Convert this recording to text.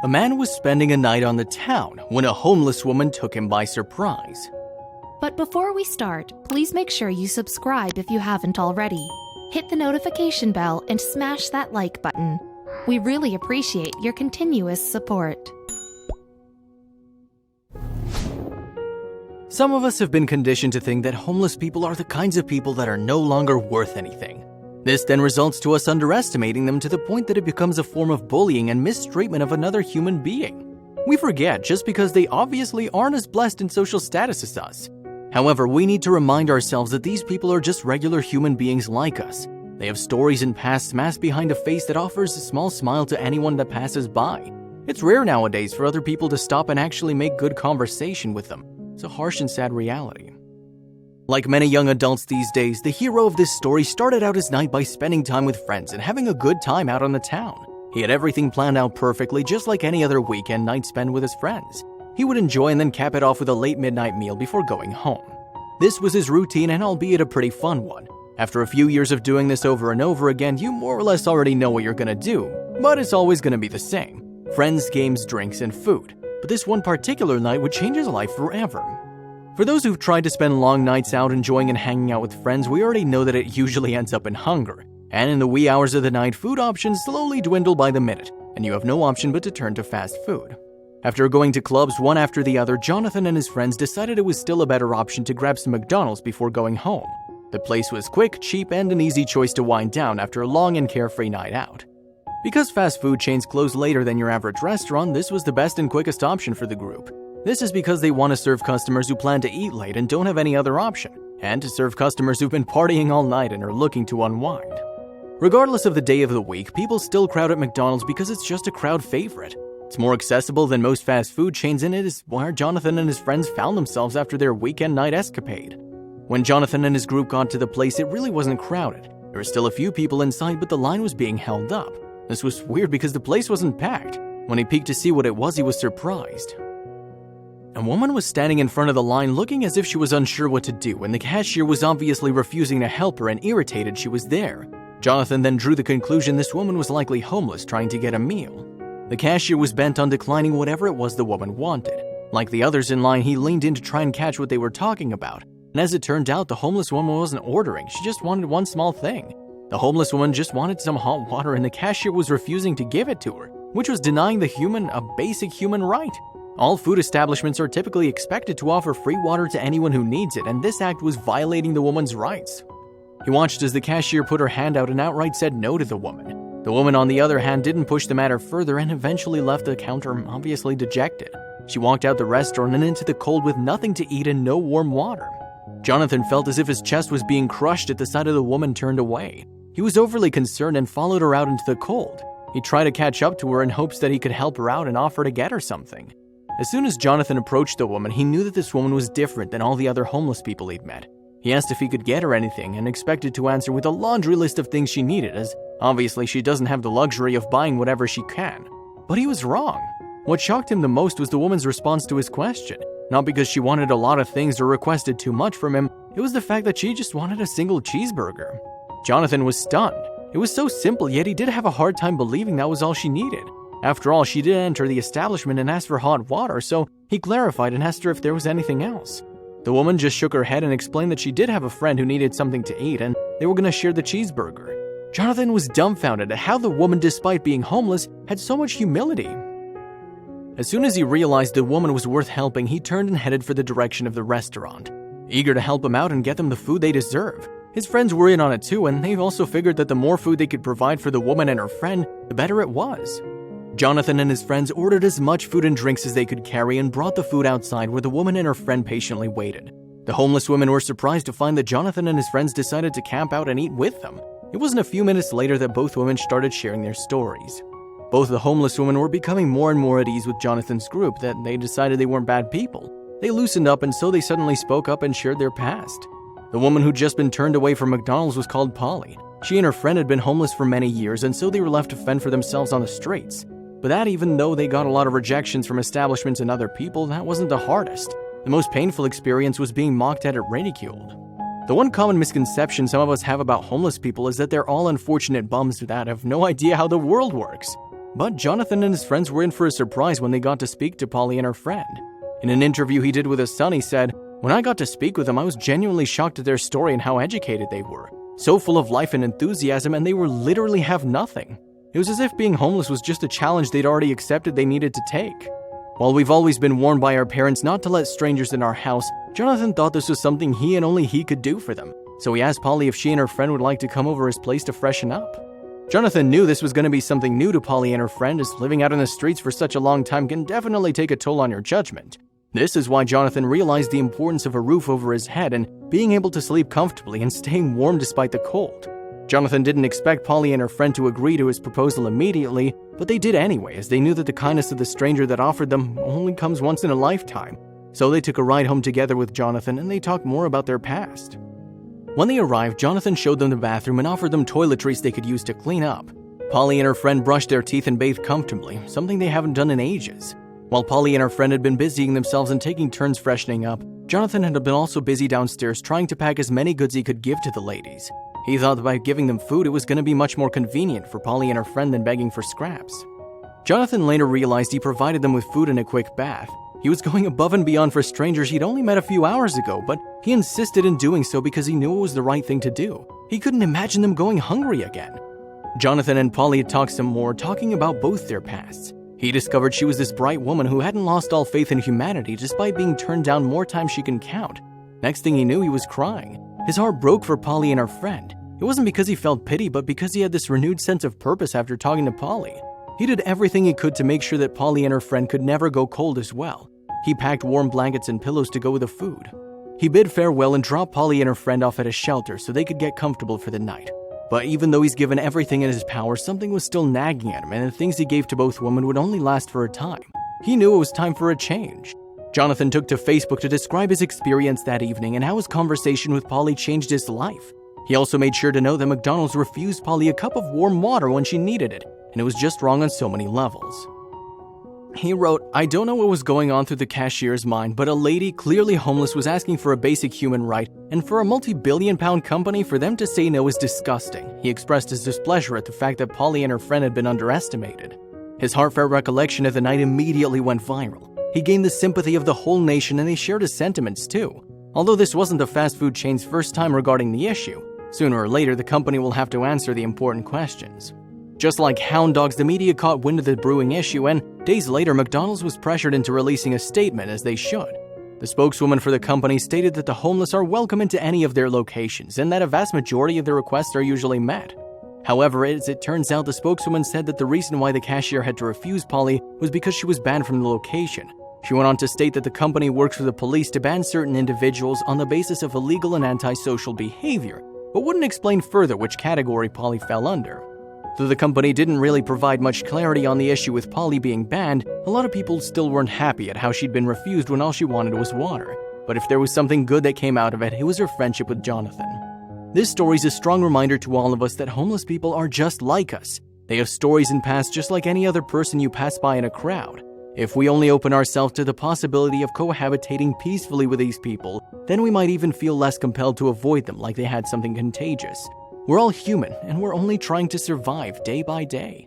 A man was spending a night on the town when a homeless woman took him by surprise. But before we start, please make sure you subscribe if you haven't already. Hit the notification bell and smash that like button. We really appreciate your continuous support. Some of us have been conditioned to think that homeless people are the kinds of people that are no longer worth anything. This then results to us underestimating them to the point that it becomes a form of bullying and mistreatment of another human being. We forget just because they obviously aren't as blessed in social status as us. However, we need to remind ourselves that these people are just regular human beings like us. They have stories and pasts masked behind a face that offers a small smile to anyone that passes by. It's rare nowadays for other people to stop and actually make good conversation with them. It's a harsh and sad reality. Like many young adults these days, the hero of this story started out his night by spending time with friends and having a good time out on the town. He had everything planned out perfectly, just like any other weekend night spent with his friends. He would enjoy and then cap it off with a late midnight meal before going home. This was his routine, and albeit a pretty fun one. After a few years of doing this over and over again, you more or less already know what you're gonna do, but it's always gonna be the same. Friends, games, drinks, and food. But this one particular night would change his life forever. For those who've tried to spend long nights out enjoying and hanging out with friends, we already know that it usually ends up in hunger. And in the wee hours of the night, food options slowly dwindle by the minute, and you have no option but to turn to fast food. After going to clubs one after the other, Jonathan and his friends decided it was still a better option to grab some McDonald's before going home. The place was quick, cheap, and an easy choice to wind down after a long and carefree night out. Because fast food chains close later than your average restaurant, this was the best and quickest option for the group. This is because they want to serve customers who plan to eat late and don't have any other option, and to serve customers who've been partying all night and are looking to unwind. Regardless of the day of the week, people still crowd at McDonald's because it's just a crowd favorite. It's more accessible than most fast food chains, and it is where Jonathan and his friends found themselves after their weekend night escapade. When Jonathan and his group got to the place, it really wasn't crowded. There were still a few people inside, but the line was being held up. This was weird because the place wasn't packed. When he peeked to see what it was, he was surprised. A woman was standing in front of the line looking as if she was unsure what to do, and the cashier was obviously refusing to help her and irritated she was there. Jonathan then drew the conclusion this woman was likely homeless trying to get a meal. The cashier was bent on declining whatever it was the woman wanted. Like the others in line, he leaned in to try and catch what they were talking about. And as it turned out, the homeless woman wasn't ordering, she just wanted one small thing. The homeless woman just wanted some hot water and the cashier was refusing to give it to her, which was denying the human a basic human right. All food establishments are typically expected to offer free water to anyone who needs it, and this act was violating the woman's rights. He watched as the cashier put her hand out and outright said no to the woman. The woman, on the other hand, didn't push the matter further and eventually left the counter obviously dejected. She walked out the restaurant and into the cold with nothing to eat and no warm water. Jonathan felt as if his chest was being crushed at the sight of the woman turned away. He was overly concerned and followed her out into the cold. He tried to catch up to her in hopes that he could help her out and offer to get her something. As soon as Jonathan approached the woman, he knew that this woman was different than all the other homeless people he'd met. He asked if he could get her anything and expected to answer with a laundry list of things she needed, as obviously she doesn't have the luxury of buying whatever she can. But he was wrong. What shocked him the most was the woman's response to his question. Not because she wanted a lot of things or requested too much from him, it was the fact that she just wanted a single cheeseburger. Jonathan was stunned. It was so simple, yet he did have a hard time believing that was all she needed. After all, she did enter the establishment and ask for hot water, so he clarified and asked her if there was anything else. The woman just shook her head and explained that she did have a friend who needed something to eat and they were going to share the cheeseburger. Jonathan was dumbfounded at how the woman, despite being homeless, had so much humility. As soon as he realized the woman was worth helping, he turned and headed for the direction of the restaurant, eager to help them out and get them the food they deserve. His friends were in on it too, and they also figured that the more food they could provide for the woman and her friend, the better it was. Jonathan and his friends ordered as much food and drinks as they could carry and brought the food outside where the woman and her friend patiently waited. The homeless women were surprised to find that Jonathan and his friends decided to camp out and eat with them. It wasn't a few minutes later that both women started sharing their stories. Both the homeless women were becoming more and more at ease with Jonathan's group that they decided they weren't bad people. They loosened up and so they suddenly spoke up and shared their past. The woman who'd just been turned away from McDonald's was called Polly. She and her friend had been homeless for many years and so they were left to fend for themselves on the streets. But that, even though they got a lot of rejections from establishments and other people, that wasn't the hardest. The most painful experience was being mocked at and ridiculed. The one common misconception some of us have about homeless people is that they're all unfortunate bums that have no idea how the world works. But Jonathan and his friends were in for a surprise when they got to speak to Polly and her friend. In an interview he did with his son, he said, "When I got to speak with them, I was genuinely shocked at their story and how educated they were. So full of life and enthusiasm, and they were literally have nothing. It was as if being homeless was just a challenge they'd already accepted they needed to take." While we've always been warned by our parents not to let strangers in our house, Jonathan thought this was something he and only he could do for them. So he asked Polly if she and her friend would like to come over his place to freshen up. Jonathan knew this was going to be something new to Polly and her friend, as living out in the streets for such a long time can definitely take a toll on your judgment. This is why Jonathan realized the importance of a roof over his head and being able to sleep comfortably and staying warm despite the cold. Jonathan didn't expect Polly and her friend to agree to his proposal immediately, but they did anyway, as they knew that the kindness of the stranger that offered them only comes once in a lifetime. So they took a ride home together with Jonathan and they talked more about their past. When they arrived, Jonathan showed them the bathroom and offered them toiletries they could use to clean up. Polly and her friend brushed their teeth and bathed comfortably, something they haven't done in ages. While Polly and her friend had been busying themselves and taking turns freshening up, Jonathan had been also busy downstairs trying to pack as many goods he could give to the ladies. He thought that by giving them food, it was going to be much more convenient for Polly and her friend than begging for scraps. Jonathan later realized he provided them with food and a quick bath. He was going above and beyond for strangers he'd only met a few hours ago, but he insisted in doing so because he knew it was the right thing to do. He couldn't imagine them going hungry again. Jonathan and Polly had talked some more, talking about both their pasts. He discovered she was this bright woman who hadn't lost all faith in humanity despite being turned down more times she can count. Next thing he knew, he was crying. His heart broke for Polly and her friend. It wasn't because he felt pity, but because he had this renewed sense of purpose after talking to Polly. He did everything he could to make sure that Polly and her friend could never go cold as well. He packed warm blankets and pillows to go with the food. He bid farewell and dropped Polly and her friend off at a shelter so they could get comfortable for the night. But even though he's given everything in his power, something was still nagging at him, and the things he gave to both women would only last for a time. He knew it was time for a change. Jonathan took to Facebook to describe his experience that evening and how his conversation with Polly changed his life. He also made sure to note that McDonald's refused Polly a cup of warm water when she needed it, and it was just wrong on so many levels. He wrote, "I don't know what was going on through the cashier's mind, but a lady clearly homeless was asking for a basic human right, and for a multi-billion-pound company for them to say no is disgusting." He expressed his displeasure at the fact that Polly and her friend had been underestimated. His heartfelt recollection of the night immediately went viral. He gained the sympathy of the whole nation, and they shared his sentiments too. Although this wasn't the fast food chain's first time regarding the issue, sooner or later the company will have to answer the important questions. Just like Hound Dogs, the media caught wind of the brewing issue, and days later, McDonald's was pressured into releasing a statement, as they should. The spokeswoman for the company stated that the homeless are welcome into any of their locations, and that a vast majority of their requests are usually met. However, as it turns out, the spokeswoman said that the reason why the cashier had to refuse Polly was because she was banned from the location. She went on to state that the company works with the police to ban certain individuals on the basis of illegal and antisocial behavior, but wouldn't explain further which category Polly fell under. Though the company didn't really provide much clarity on the issue with Polly being banned, a lot of people still weren't happy at how she'd been refused when all she wanted was water. But if there was something good that came out of it, it was her friendship with Jonathan. This story's a strong reminder to all of us that homeless people are just like us. They have stories and past just like any other person you pass by in a crowd. If we only open ourselves to the possibility of cohabitating peacefully with these people, then we might even feel less compelled to avoid them like they had something contagious. We're all human, and we're only trying to survive day by day.